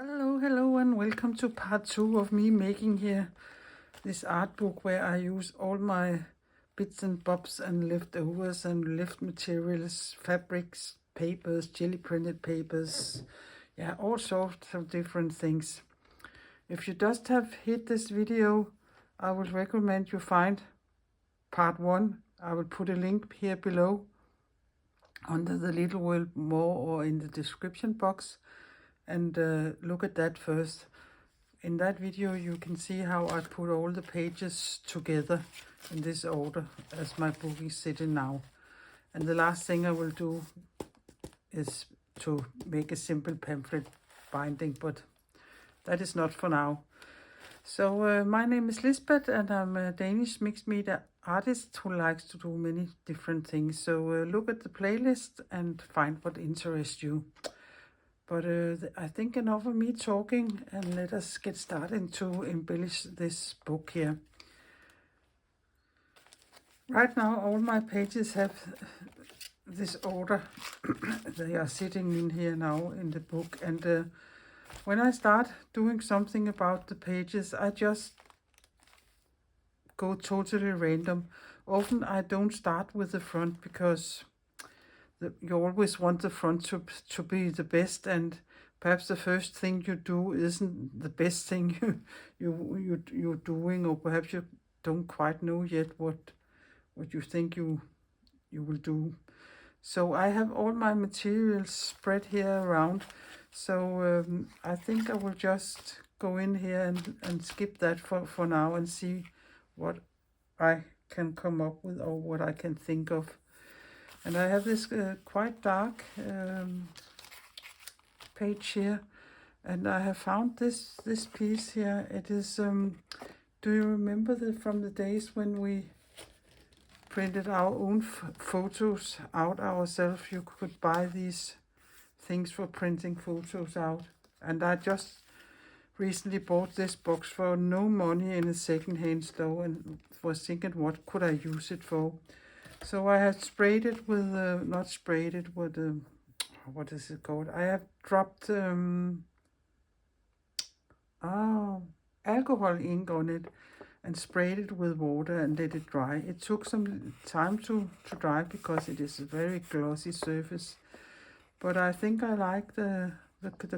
Hello and welcome to part 2 of me making here this art book where I use all my bits and bobs and leftovers and left materials, fabrics, papers, jelly printed papers, yeah, all sorts of different things. If you just have hit this video, I would recommend you find part 1. I will put a link here below under the little word more or in the description box. And look at that first. In that video you can see how I put all the pages together in this order as my book is sitting now. And the last thing I will do is to make a simple pamphlet binding, but that is not for now. So my name is Lisbeth and I'm a Danish mixed media artist who likes to do many different things. So look at the playlist and find what interests you. But I think enough of me talking, and let us get started to embellish this book here. Right now all my pages have this order. They are sitting in here now in the book, and when I start doing something about the pages, I just go totally random. Often I don't start with the front because you always want the front to be the best, and perhaps the first thing you do isn't the best thing you're doing, or perhaps you don't quite know yet what you think you will do. So I have all my materials spread here around, so I think I will just go in here and skip that for now and see what I can come up with or what I can think of. And I have this quite dark page here, and I have found this piece here. It is, do you remember from the days when we printed our own photos out ourselves? You could buy these things for printing photos out. And I just recently bought this box for no money in a second-hand store and was thinking, what could I use it for? So I have sprayed it with, not sprayed it with, what is it called? I have dropped alcohol ink on it and sprayed it with water and let it dry. It took some time to dry because it is a very glossy surface. But I think I like the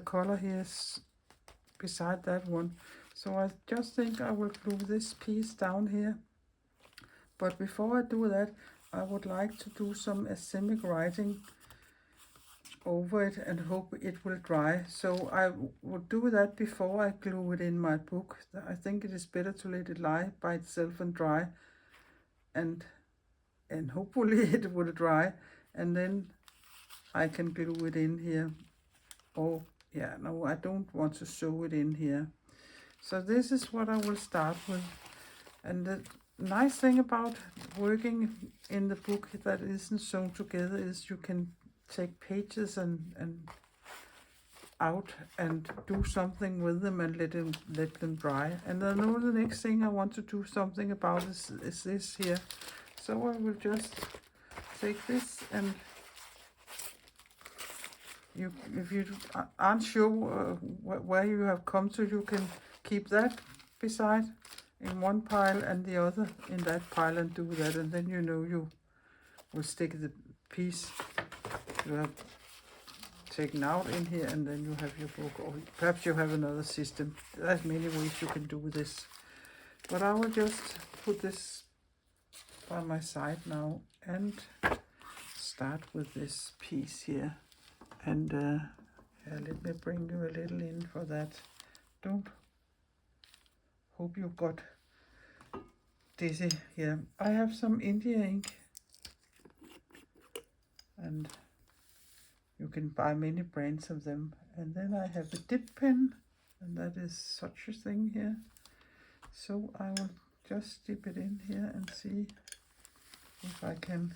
color here beside that one. So I just think I will glue this piece down here. But before I do that, I would like to do some asemic writing over it and hope it will dry. So I will do that before I glue it in my book. I think it is better to let it lie by itself and dry, and hopefully it will dry, and then I can glue it in here. Oh yeah, no, I don't want to sew it in here. So this is what I will start with. And the nice thing about working in the book that isn't sewn together is you can take pages and out and do something with them and let them dry. And I know the next thing I want to do something about is this here. So I will just take this, and if you aren't sure where you have come to, you can keep that beside in one pile and the other in that pile and do that, and then you know you will stick the piece you have taken out in here, and then you have your book. Or perhaps you have another system. There's many ways you can do this, but I will just put this by my side now and start with this piece here. And yeah, let me bring you a little in for that. Don't hope you got dizzy here. I have some India ink, and you can buy many brands of them. And then I have a dip pen, and that is such a thing here. So I will just dip it in here and see if I can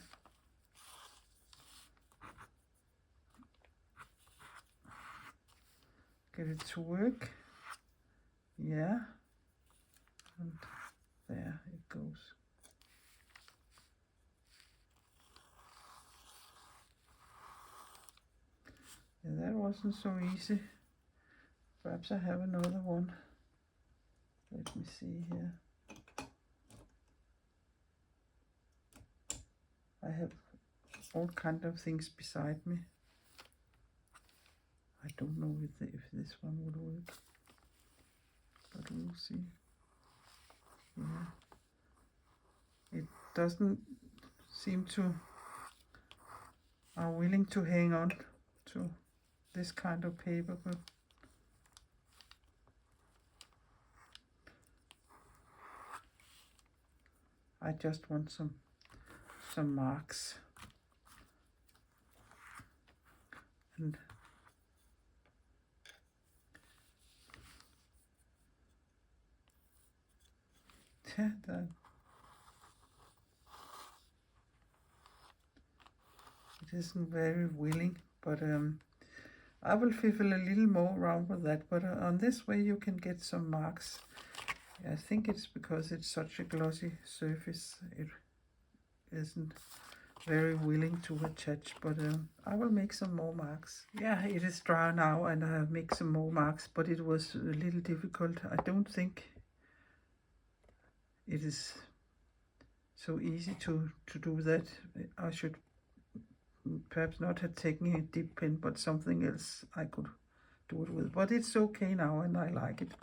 get it to work. Yeah, and there it goes. Yeah, that wasn't so easy, but Perhaps I have another one. Let me see here. I have all kind of things beside me. I don't know if this one would work, but we'll see. Yeah, it doesn't seem to are willing to hang on to this kind of paper, but I just want some marks. And yeah, it isn't very willing, but I will fiddle a little more around with that, but on this way you can get some marks. I think it's because it's such a glossy surface, it isn't very willing to attach, but I will make some more marks. Yeah, it is dry now and I have made some more marks, but it was a little difficult. I don't think it is so easy to do that. I should perhaps not have taken a dip pen, but something else I could do it with. But it's okay now and I like it.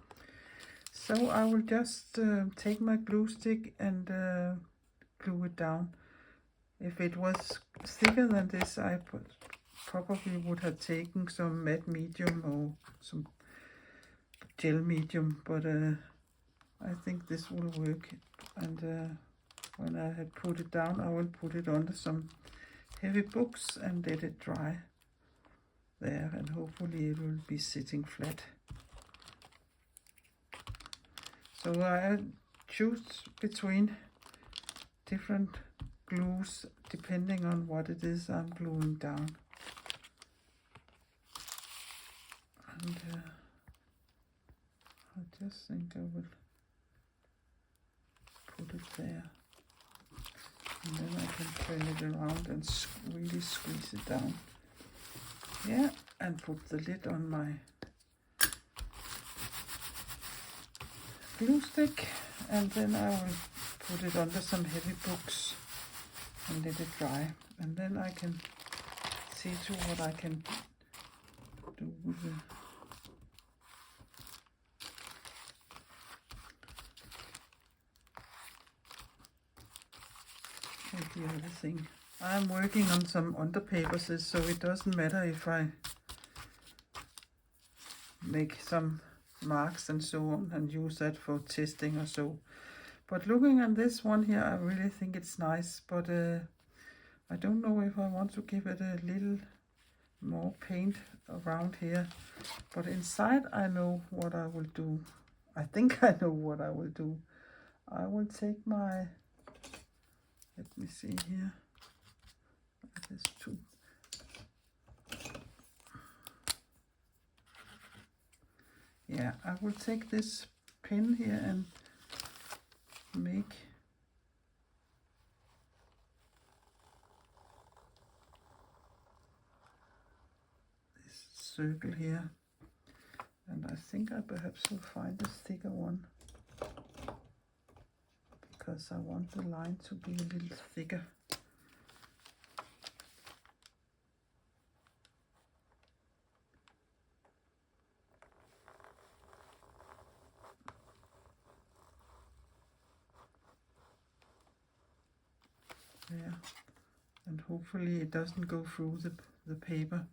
So I will just take my glue stick and glue it down. If it was thicker than this, I probably would have taken some matte medium or some gel medium, but I think this will work. And when I had put it down, I will put it under some heavy books and let it dry there, and hopefully it will be sitting flat. So I choose between different glues depending on what it is I'm gluing down. And I just think I will put it there. And then I can turn it around and really squeeze it down. Yeah, and put the lid on my glue stick, and then I will put it under some heavy books and let it dry. And then I can see to what I can do with the other thing. I'm working on some underpapers, so it doesn't matter if I make some marks and so on and use that for testing or so. But looking at this one here, I really think it's nice, but I don't know if I want to give it a little more paint around here. But inside I know what I will do. I think I know what I will do. I will take my, let me see here, there's two. Yeah, I will take this pin here and make this circle here. And I think I perhaps will find a thicker one, because I want the line to be a little thicker. There, and hopefully it doesn't go through the paper.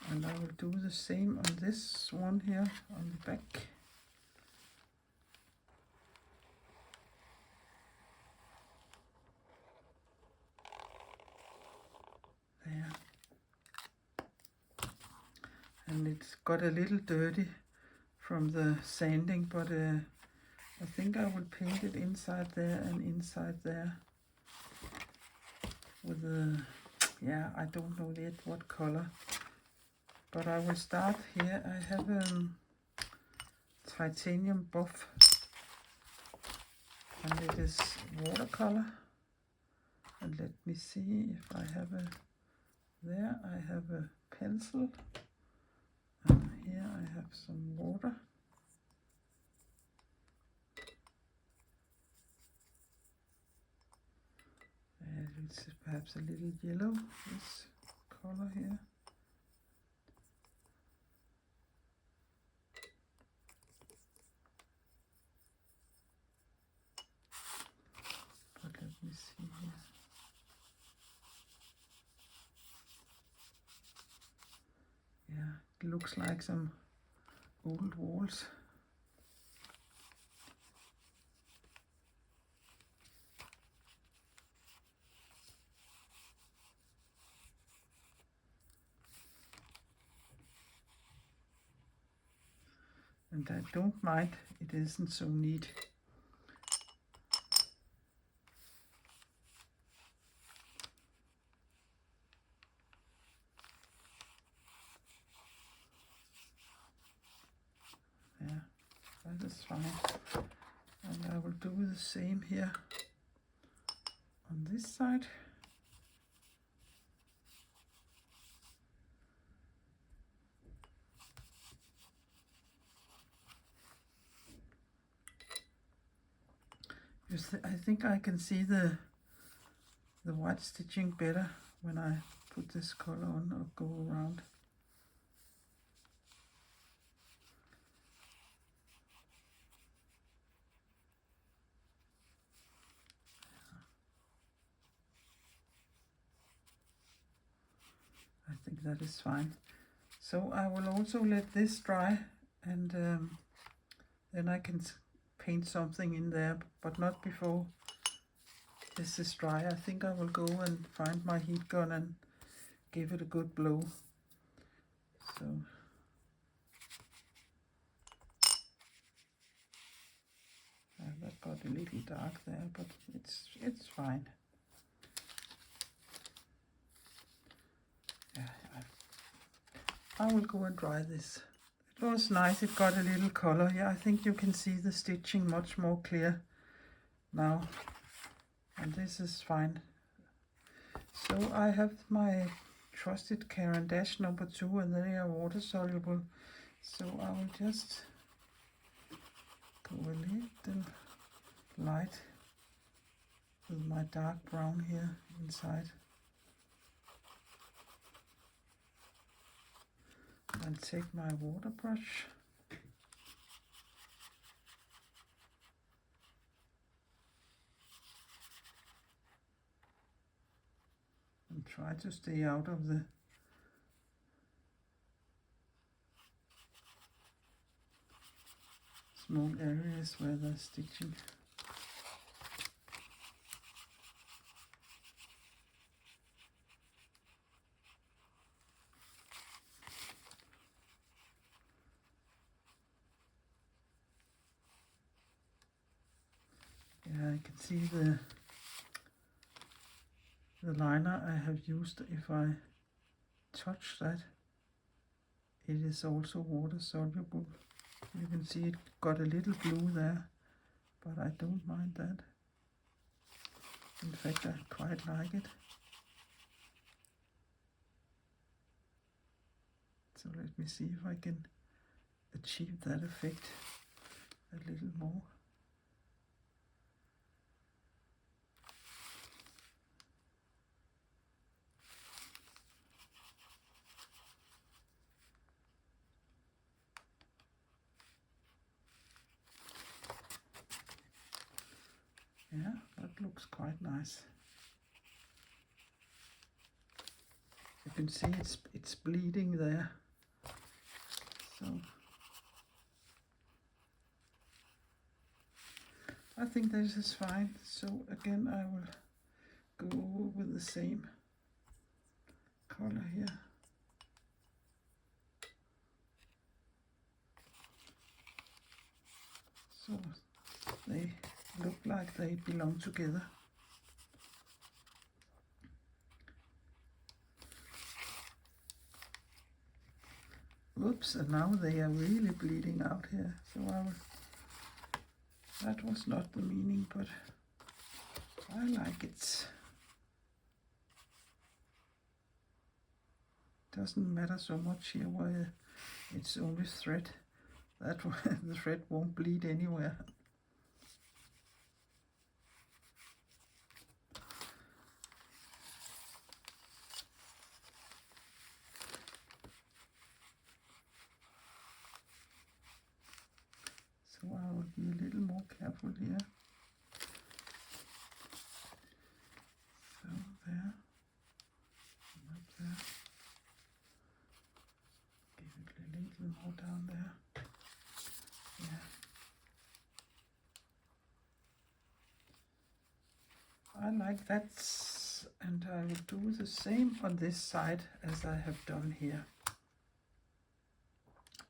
And I will do the same on this one here on the back. There. And it's got a little dirty from the sanding, but I think I will paint it inside there and inside there with a, yeah, I don't know yet what color, but I will start here. I have titanium buff, and it is watercolor. And let me see if I have a, there I have a pencil, and here I have some water. It's perhaps a little yellow, this color here. But let me see here. Yeah, it looks like some old walls. And I don't mind, it isn't so neat. Yeah, that is fine. And I will do the same here on this side. I think I can see the white stitching better when I put this color on or go around. I think that is fine. So I will also let this dry, and then I can paint something in there, but not before this is dry. I think I will go and find my heat gun and give it a good blow. So that got a little dark there, but it's fine. Yeah, I will go and dry this. It was nice, it got a little color. Yeah, I think you can see the stitching much more clear now. And this is fine. So I have my trusted Caran d'Ache number 2, and they are water soluble. So I will just go a little light with my dark brown here inside. And take my water brush and try to stay out of the small areas where they're stitching. Yeah, I can see the liner I have used. If I touch that, it is also water soluble. You can see it got a little blue there, but I don't mind that. In fact, I quite like it. So let me see if I can achieve that effect a little more. Yeah, that looks quite nice. You can see it's bleeding there. So I think this is fine. So again, I will go over with the same color here. So they look like they belong together. Whoops, and now they are really bleeding out here. So that was not the meaning, but I like it. Doesn't matter so much here where it's only thread. That way the thread won't bleed anywhere. So I will be a little more careful here. So there, and up there. Give it a little more down there. Yeah. I like that, and I will do the same on this side as I have done here.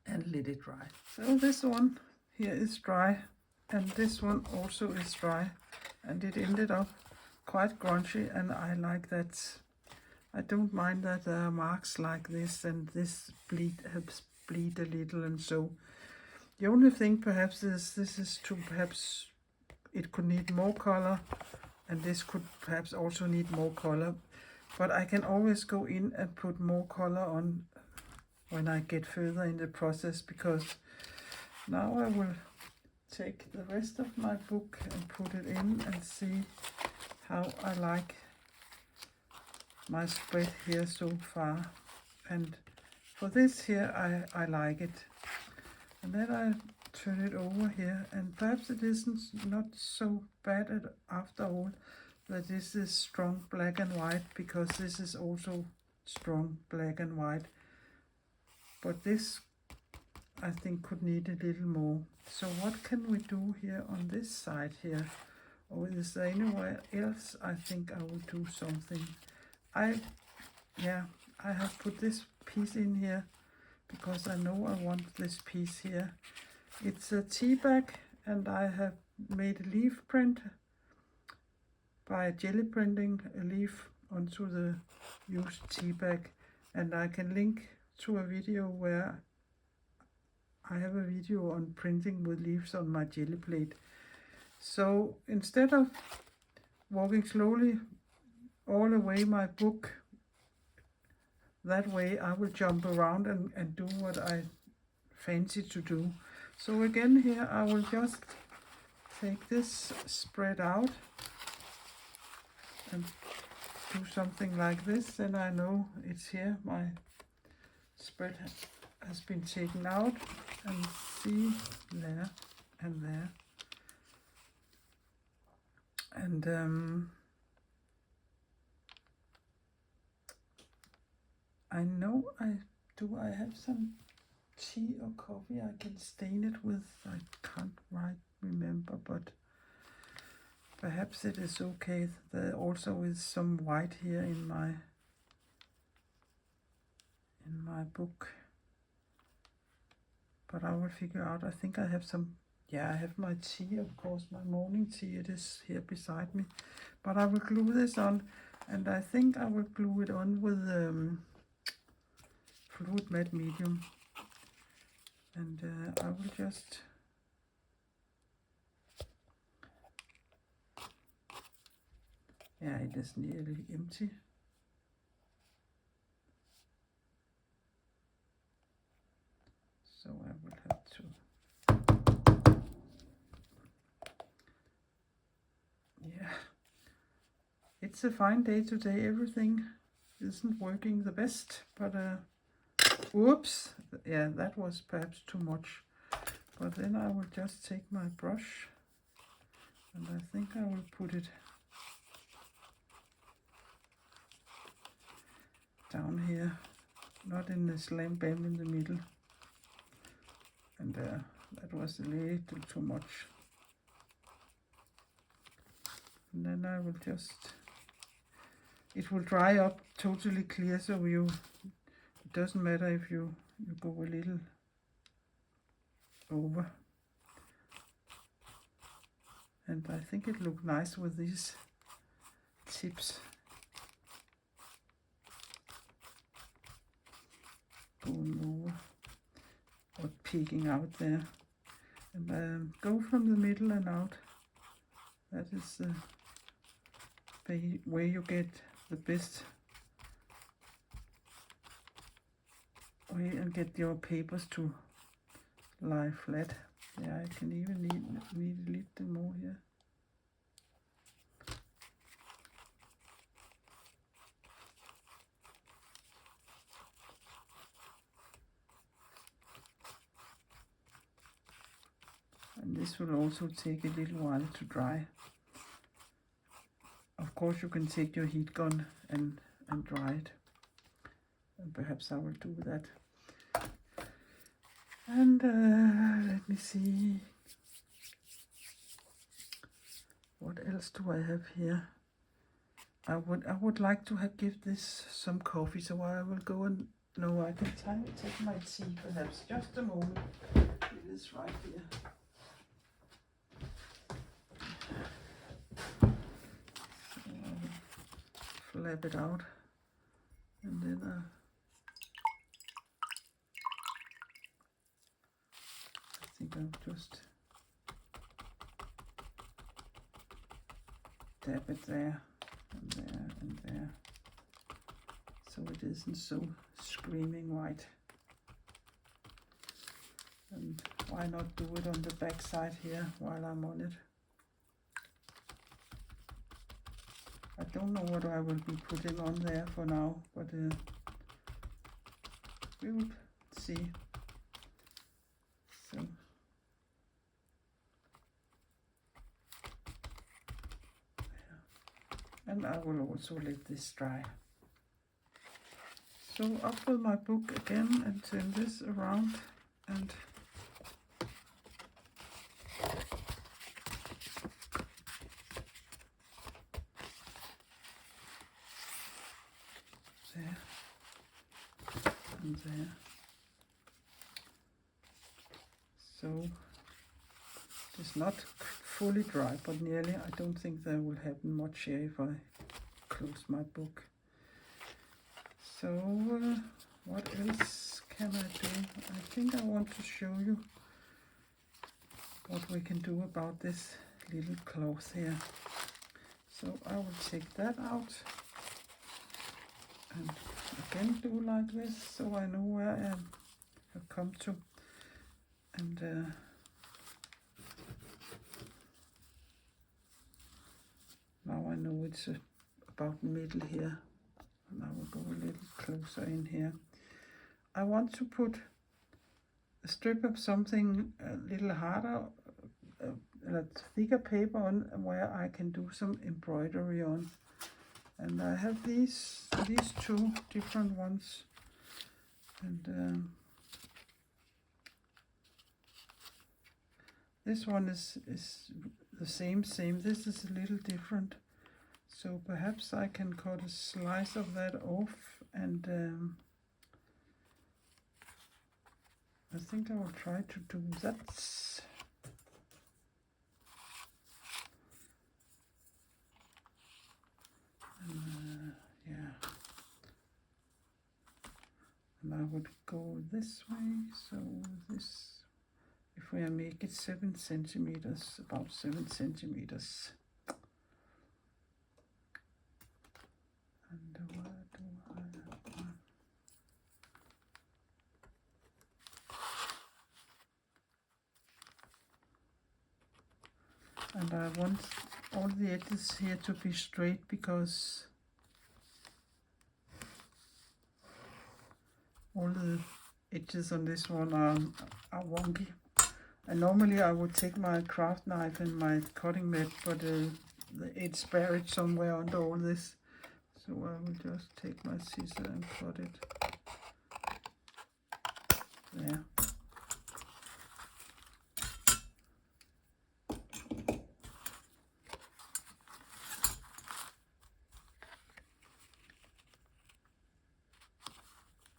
And let it dry. So this one here is dry, and this one also is dry, and it ended up quite crunchy, and I like that. I don't mind that there are marks like this, and this helps bleed a little, and so the only thing perhaps is this is to perhaps it could need more color, and this could perhaps also need more color, but I can always go in and put more color on when I get further in the process, because now I will take the rest of my book and put it in and see how I like my spread here so far. And for this here I like it, and then I turn it over here, and perhaps it isn't not so bad after all that this is strong black and white, because this is also strong black and white. But this, I think, could need a little more. So what can we do here on this side here? Or is there anywhere else I think I will do something? I have put this piece in here because I know I want this piece here. It's a tea bag, and I have made a leaf print by jelly printing a leaf onto the used tea bag, and I can link to a video where I have a video on printing with leaves on my jelly plate. So instead of walking slowly all the way my book that way, I will jump around and do what I fancy to do. So again here I will just take this spread out and do something like this, and I know it's here. My spread has been taken out, and see there and there, and I know I have some tea or coffee I can stain it with. I can't remember, but perhaps it is okay. There also is some white here in my book, but I will figure out. I think I have some. Yeah, I have my tea, of course, my morning tea. It is here beside me, but I will glue this on, and I think I will glue it on with fluid matte medium, and I will just it is nearly empty. So I will have to, it's a fine day today. Everything isn't working the best, but whoops, yeah, that was perhaps too much. But then I will just take my brush, and I think I will put it down here, not in the slam bam in the middle. And that was a little too much. And then I will just, it will dry up totally clear, so it doesn't matter if you go a little over. And I think it looked nice with these tips going over or peeking out there. And go from the middle and out. That is the way you get the best way and get your papers to lie flat. Yeah, I can even need them more here. And this will also take a little while to dry. Of course, you can take your heat gun and dry it. And perhaps I will do that. And let me see. What else do I have here? I would like to give this some coffee, so I will go and no, I can take my tea perhaps. Just a moment. It is right here. So I will flap it out, and then I think I'll just dab it there and there and there, so it isn't so screaming white. And why not do it on the back side here while I'm on it? I don't know what I will be putting on there for now, but we will see. So and I will also let this dry. So up with my book again and turn this around and there and there. So it's not fully dry, but nearly. I don't think there will happen much here if I close my book. So what else can I do? I think I want to show you what we can do about this little cloth here. So I will take that out and again do like this, so I know where I have come to. And now I know it's about middle here, and I will go a little closer in here. I want to put a strip of something a little harder, a thicker paper on, where I can do some embroidery on. And I have these two different ones, and this one is the same. This is a little different, so perhaps I can cut a slice of that off, and I think I will try to do that. Yeah, and I would go this way, so this, if we make it 7 centimeters, about 7 centimeters. And where do I have one? And I want all the edges here to be straight, because all the edges on this one are wonky. And normally I would take my craft knife and my cutting mat, but it's buried somewhere under all this. So I will just take my scissor and cut it there.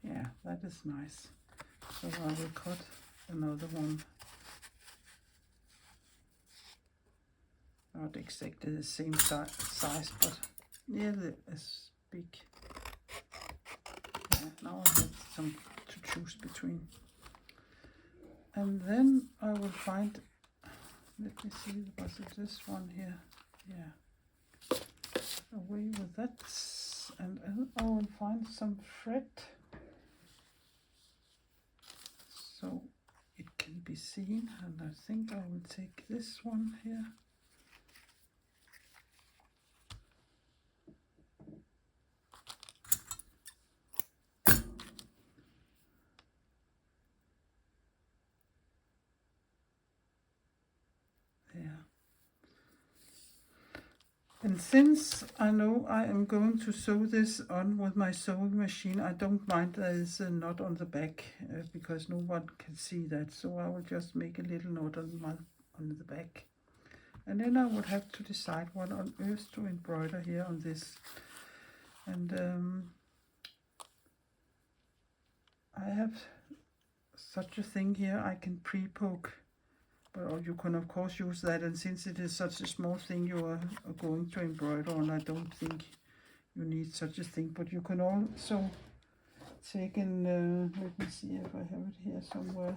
Yeah, that is nice. So I will cut another one. Not exactly the same size, but nearly as big. Yeah, now I have some to choose between. And then I will find, let me see, was it this one here? Yeah. Away with that. And I will find some thread. so it can be seen, and I think I will take this one here. There. And since I know I am going to sew this on with my sewing machine, I don't mind there is a knot on the back because no one can see that. So I will just make a little knot on the back. And then I would have to decide what on earth to embroider here on this. And I have such a thing here I can pre-poke. But you can of course use that, and since it is such a small thing you are going to embroider on, I don't think you need such a thing. But you can also take and let me see if I have it here somewhere.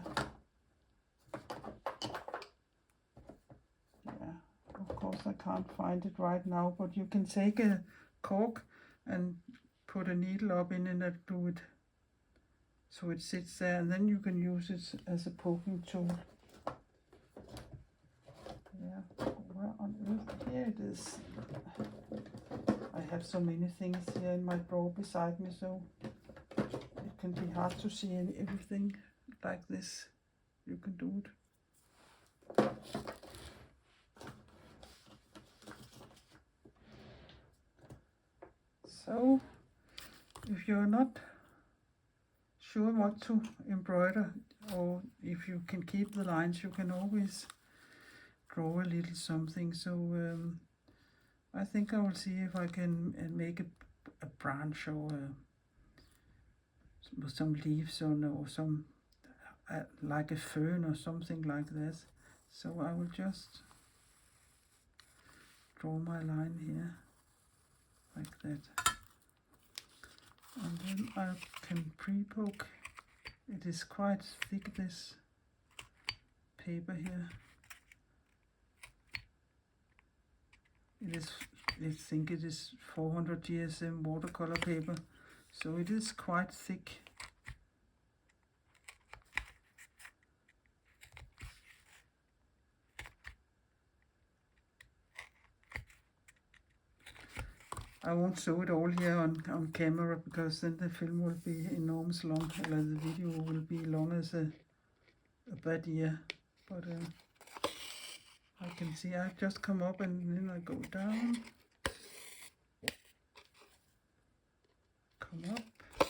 Yeah, of course I can't find it right now, but you can take a cork and put a needle up in it and do it so it sits there, and then you can use it as a poking tool. Yeah, where on earth? Here it is. I have so many things here in my drawer beside me, so it can be hard to see everything like this. You can do it. So, if you're not sure what to embroider, or if you can keep the lines, you can always draw a little something. So I think I will see if I can make a branch or some leaves on, or some like a fern or something like this. So I will just draw my line here like that, and then I can pre-poke. It is quite thick, this paper here. It is, I think it is 400 GSM watercolor paper, so it is quite thick. I won't sew it all here on camera, because then the film will be enormous long, or the video will be long as a bad year. But I can see I just come up and then I go down, come up,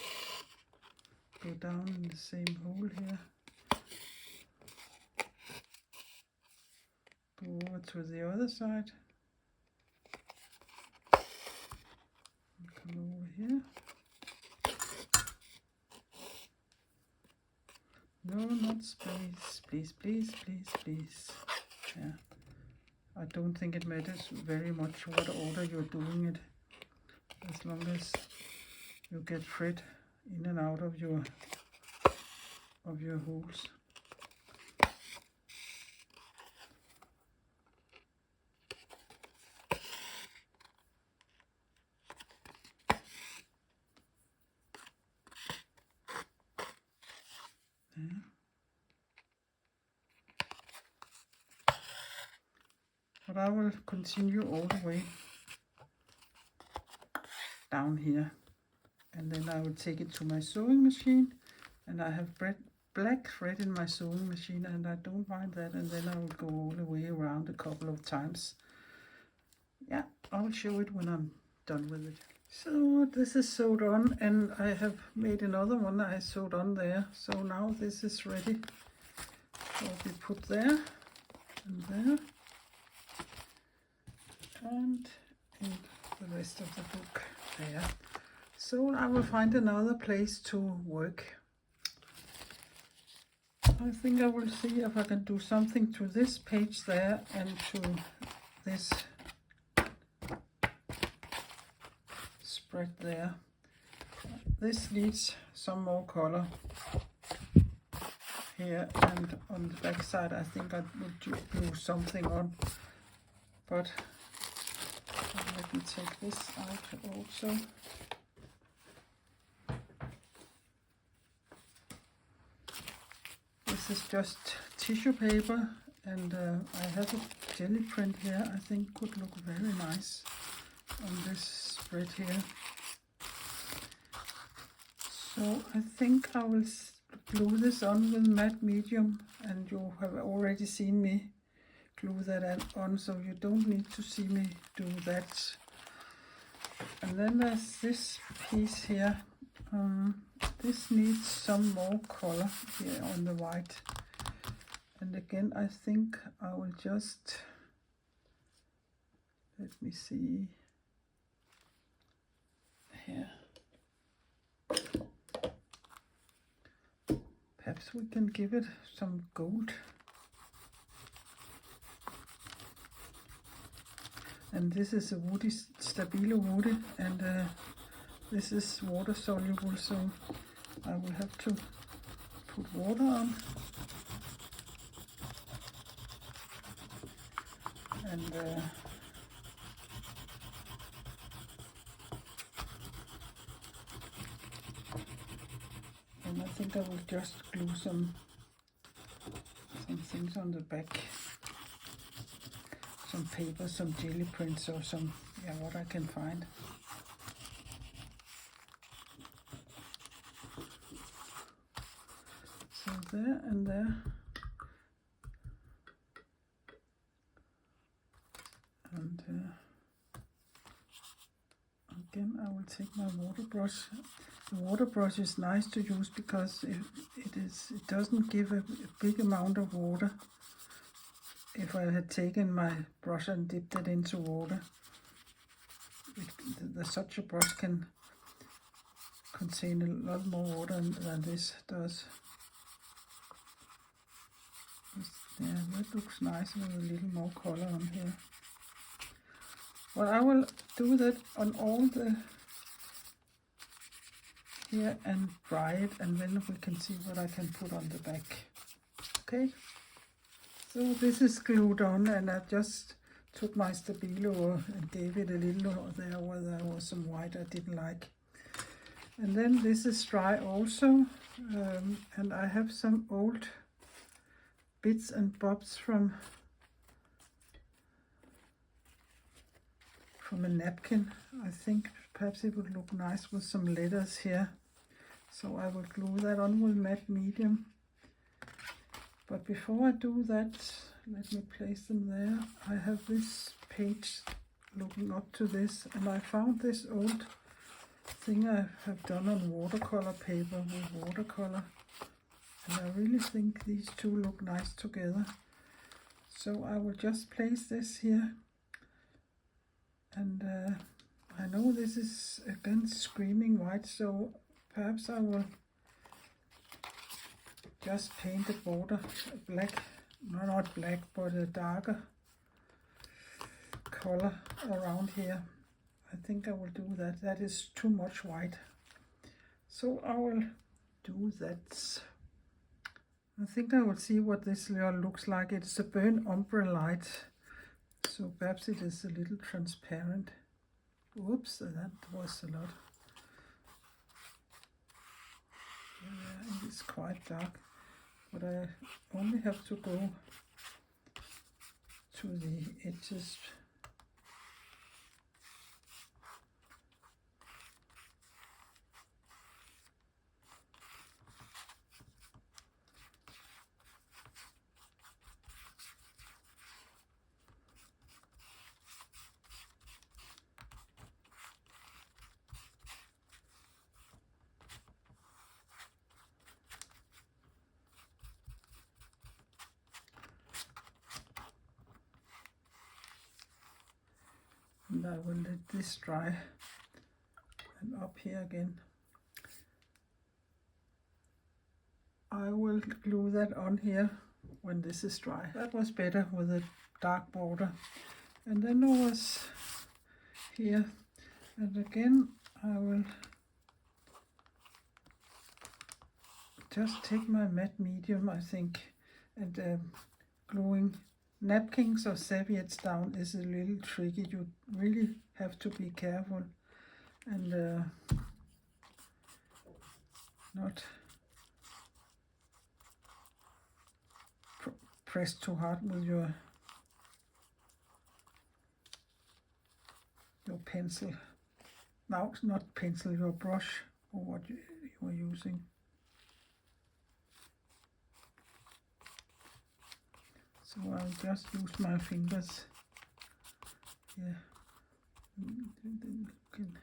go down in the same hole here, go over to the other side, and come over here. No, not space, please, please, please, please. Yeah. I don't think it matters very much what order you're doing it, as long as you get thread in and out of your holes. Yeah. But I will continue all the way down here, and then I will take it to my sewing machine, and I have black thread in my sewing machine, and I don't mind that, and then I will go all the way around a couple of times. Yeah, I'll show it when I'm done with it. So this is sewed on, and I have made another one I sewed on there, so now this is ready. So we put there and there, and in the rest of the book there. So I will find another place to work. I think I will see if I can do something to this page there and to this spread there. This needs some more color here, and on the back side I think I will do something on, but let me take this out also. is just tissue paper, and I have a jelly print here I think could look very nice on this spread here. So I think I will glue this on with matte medium, and you have already seen me glue that on, so you don't need to see me do that. And then there's this piece here. This needs some more color here on the white. And again, I think I will just, let me see here. Perhaps we can give it some gold. And this is a woody, stabilo woody, and this is water soluble, so I will have to put water on. And I think I will just glue some things on the back. Some paper, some jelly prints, or some, yeah, what I can find. So there and there. And again, I will take my water brush. The water brush is nice to use because it doesn't give a big amount of water. If I had taken my brush and dipped it into water, such a brush can contain a lot more water than this does. Yeah, that looks nice with a little more color on here. Well, I will do that on all the here and dry it, and then we can see what I can put on the back. Okay. So this is glued on, and I just took my stabilo and gave it a little there where there was some white I didn't like. And then this is dry also, and I have some old bits and bobs from a napkin. I think perhaps it would look nice with some letters here. So I will glue that on with matte medium. But before I do that, let me place them there. I have this page looking up to this, and I found this old thing I have done on watercolor paper with watercolor. And I really think these two look nice together. So I will just place this here. And I know this is again screaming white, so perhaps I will just paint the border black, no, not black, but a darker color around here. I think I will do that. That is too much white. So I will do that. I think I will see what this looks like. It's a burnt ombre light, so perhaps it is a little transparent. Oops, that was a lot. Yeah, it's quite dark. But I only have to go to the edges. And I will let this dry, and up here again I will glue that on here when this is dry. That was better with a dark border. And then there was here, and again I will just take my matte medium, I think, and gluing napkins or serviettes down is a little tricky. You really have to be careful and not press too hard with your pencil. No, not pencil, your brush, or what you are using. So I'll just use my fingers here. Then you can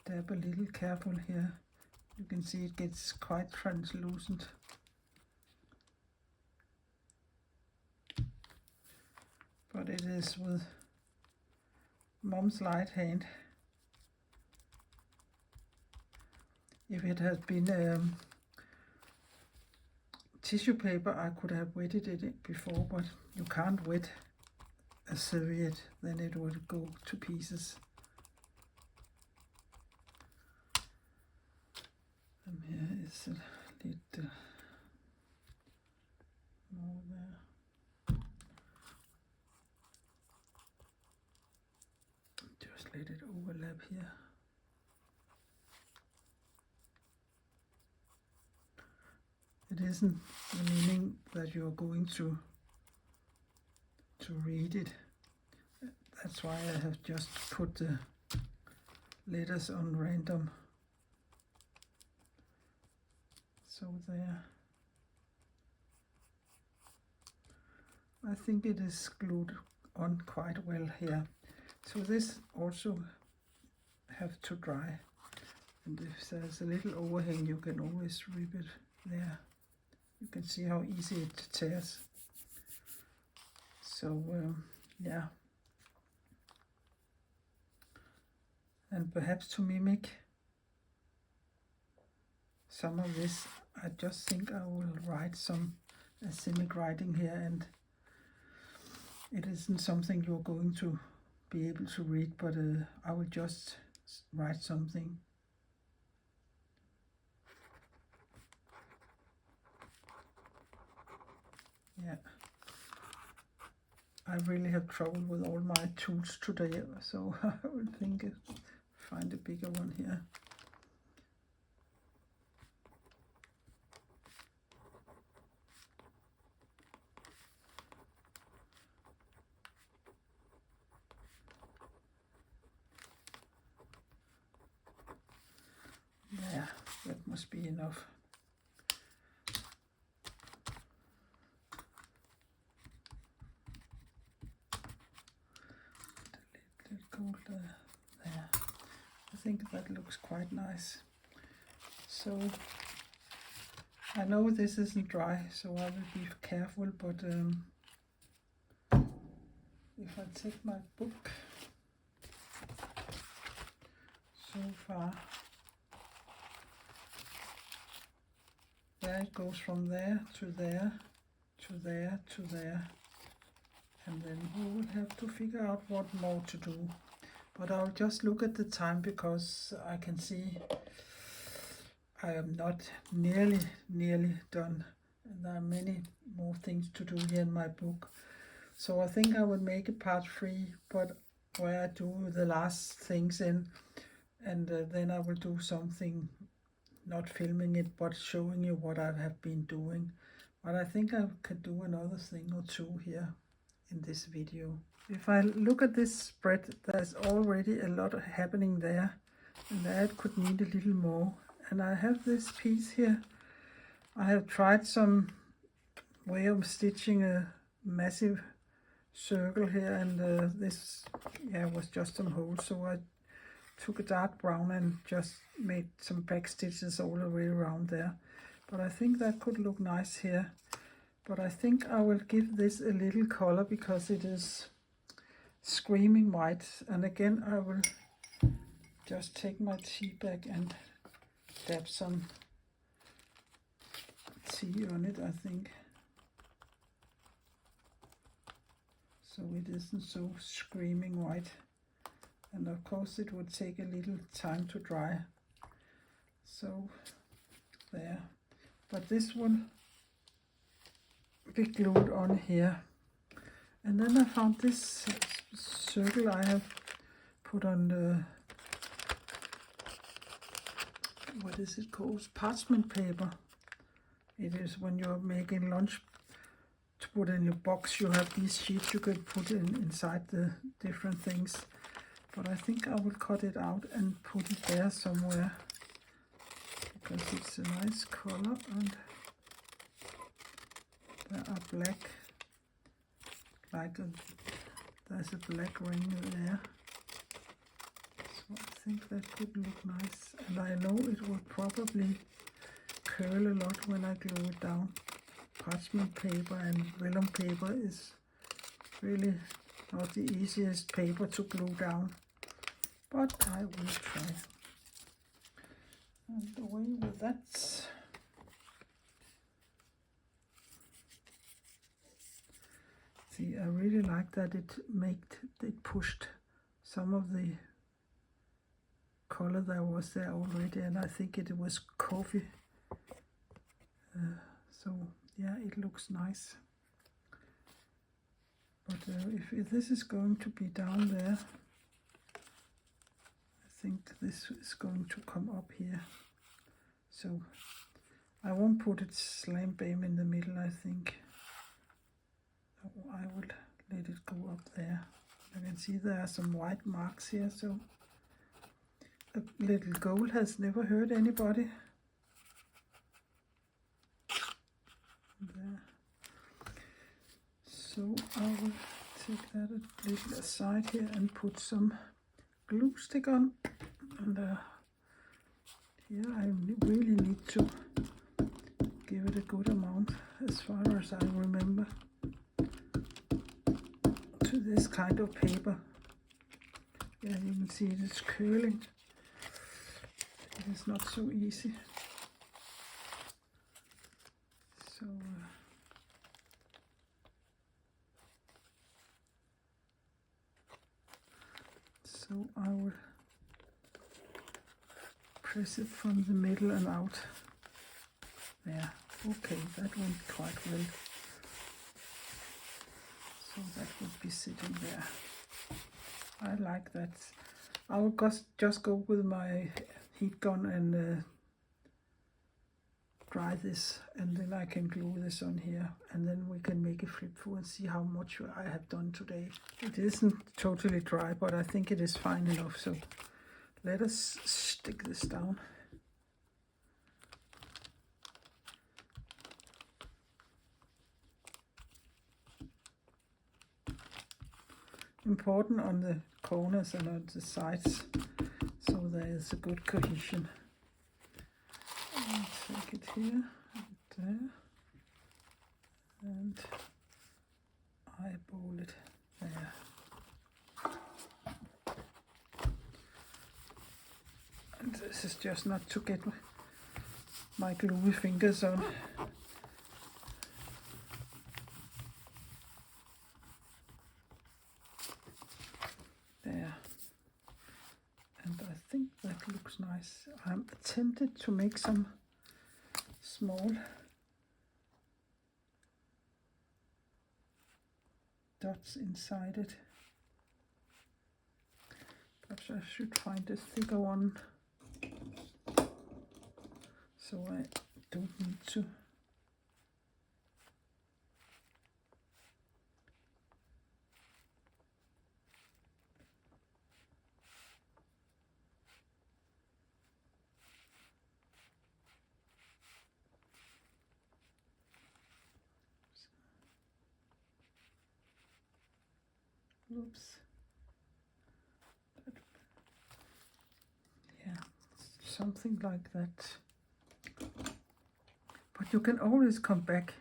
dab a little careful here. You can see it gets quite translucent. But it is with Mom's light hand. If it had been tissue paper, I could have wetted it before, but you can't wet a serviette, then it would go to pieces. And here is a little more there. Just let it overlap here. It isn't the meaning that you're going to read it. That's why I have just put the letters on random. So there. I think it is glued on quite well here. So this also have to dry. And if there's a little overhang, you can always rip it there. You can see how easy it tears. So yeah. And perhaps to mimic some of this, I just think I will write some asymmetric writing here, and it isn't something you're going to be able to read, but I will just write something. Yeah, I really have trouble with all my tools today, so I will think find a bigger one here. Yeah, that must be enough. There. I think that looks quite nice. So I know this isn't dry, so I will be careful, but if I take my book, so far there it goes from there to there to there to there, and then we will have to figure out what more to do. But I'll just look at the time, because I can see I am not nearly done, and there are many more things to do here in my book. So I think I will make a part 3, but where I do the last things in, and then I will do something, not filming it, but showing you what I have been doing. But I think I could do another thing or two here in this video. If I look at this spread, there's already a lot happening there, and that could need a little more. And I have this piece here. I have tried some way of stitching a massive circle here, and this was just some holes, so I took a dark brown and just made some back stitches all the way around there. But I think that could look nice here. But I think I will give this a little color, because it is screaming white. And again, I will just take my tea bag and dab some tea on it, I think, so it isn't so screaming white. And of course it would take a little time to dry. So there. But this will be glued on here. And then I found this circle I have put on the, what is it called? Parchment paper. It is when you're making lunch to put in your box. You have these sheets you can put inside the different things. But I think I will cut it out and put it there somewhere, because it's a nice color, and there are black, there's a black ring there. So I think that could look nice, and I know it will probably curl a lot when I glue it down. Parchment paper and vellum paper is really not the easiest paper to glue down, but I will try. And away with that. See, I really like that it pushed some of the color that was there already, and I think it was coffee. So yeah, it looks nice. But if this is going to be down there, I think this is going to come up here. So I won't put it slam bam in the middle, I think. I will let it go up there. You can see there are some white marks here, so a little gold has never hurt anybody. There. So I will take that a little aside here and put some glue stick on. And here I really need to give it a good amount, as far as I remember, to this kind of paper. Yeah, you can see it is curling. It is not so easy. So I will press it from the middle and out. There. Okay, that went quite well. So that would be sitting there. I like that. I will just go with my heat gun and dry this, and then I can glue this on here, and then we can make a flip through and see how much I have done today. It isn't totally dry, but I think it is fine enough, so let us stick this down. Important on the corners and on the sides, so there is a good cohesion. Take it here and there, and eyeball it there. And this is just not to get my gluey fingers on. There. And I think that looks nice. I'm tempted to make some small dots inside it, but I should find a thicker one, so I don't need to. Oops. Yeah, something like that. But you can always come back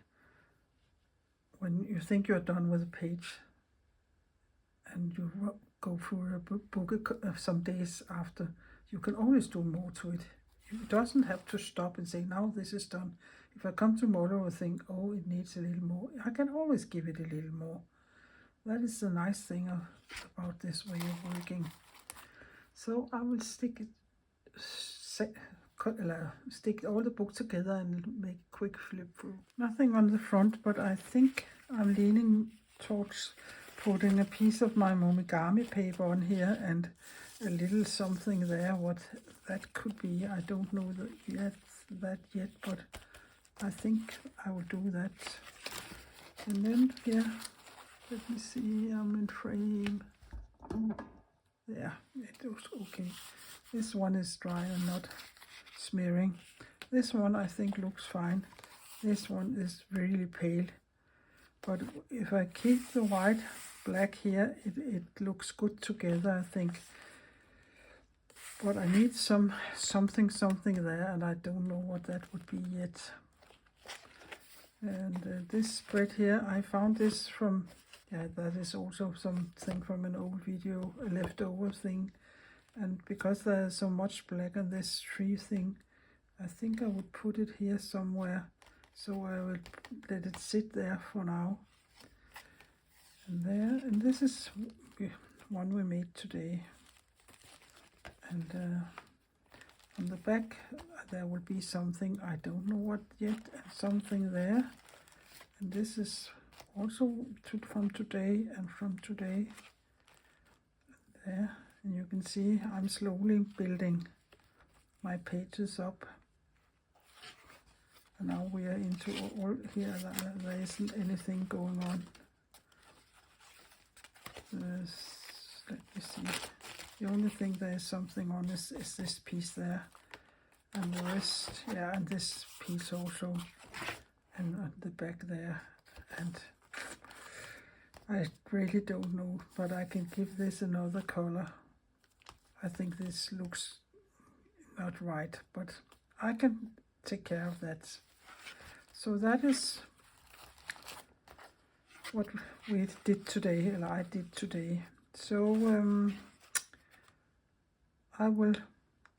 when you think you're done with a page, and you go through a book some days after. You can always do more to it. It doesn't have to stop and say, now this is done. If I come tomorrow and think, oh, it needs a little more, I can always give it a little more. That is the nice thing about this way of working. So I will stick all the book together and make a quick flip through. Nothing on the front, but I think I'm leaning towards putting a piece of my momigami paper on here and a little something there. What that could be, I don't know that yet, but I think I will do that. And then here, let me see, I'm in frame. Yeah, it looks okay. This one is dry and not smearing. This one I think looks fine. This one is really pale. But if I keep the white black here, it looks good together, I think. But I need something there, and I don't know what that would be yet. And this spread here, I found this from, yeah, that is also something from an old video, a leftover thing. And because there's so much black on this tree thing, I think I would put it here somewhere. So I will let it sit there for now. And there, and this is one we made today. And on the back there will be something, I don't know what yet, and something there. And this is also from today and from today. There, and you can see I'm slowly building my pages up. And now we are into all here, there isn't anything going on. Let me see. The only thing there is something on is this piece there. And the rest, yeah, and this piece also. And on the back there. And I really don't know, but I can give this another color. I think this looks not right, but I can take care of that. So that is what we did today, and I did today. So I will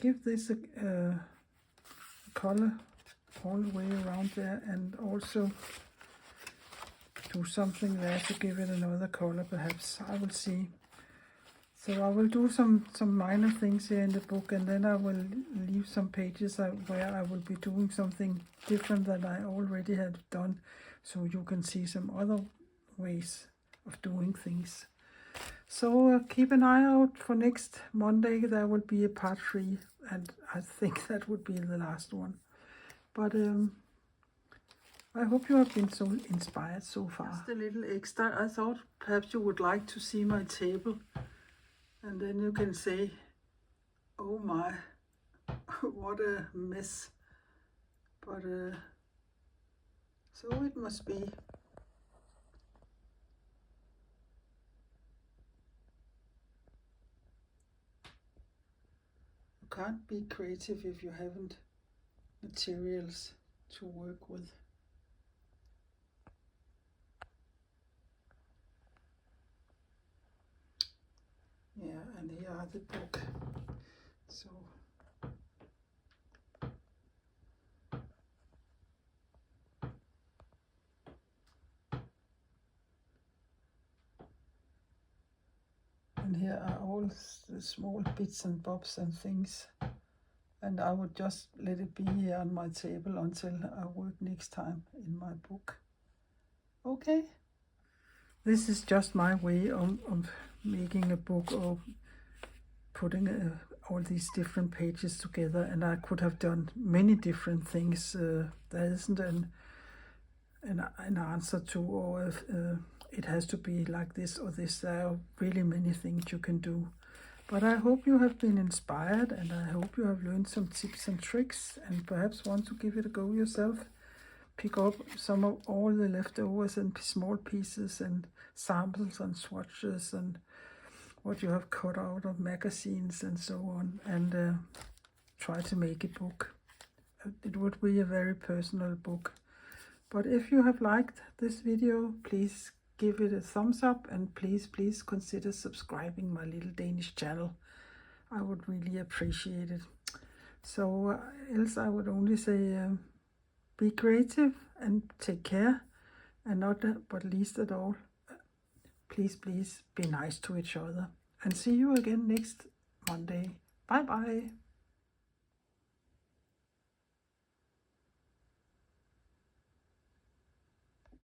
give this a color all the way around there, and also do something there to give it another color, perhaps. I will see. So I will do some minor things here in the book, and then I will leave some pages where I will be doing something different than I already have done, so you can see some other ways of doing things. So keep an eye out for next Monday. There will be a part 3, and I think that would be the last one. But I hope you have been so inspired so far. Just a little extra. I thought perhaps you would like to see my table, and then you can say, oh my, what a mess. But so it must be. You can't be creative if you haven't materials to work with. Yeah, and here are the book. So and here are all the small bits and bobs and things. And I would just let it be here on my table until I work next time in my book. Okay. This is just my way of making a book, or putting all these different pages together, and I could have done many different things. There isn't an answer to, or it has to be like this or this. There are really many things you can do. But I hope you have been inspired, and I hope you have learned some tips and tricks, and perhaps want to give it a go yourself. Pick up some of all the leftovers and small pieces and samples and swatches and what you have cut out of magazines and so on, and try to make a book. It would be a very personal book. But if you have liked this video, please give it a thumbs up, and please consider subscribing my little Danish channel. I would really appreciate it. So else I would only say be creative and take care, and not but least at all, please be nice to each other. And see you again next Monday. Bye bye.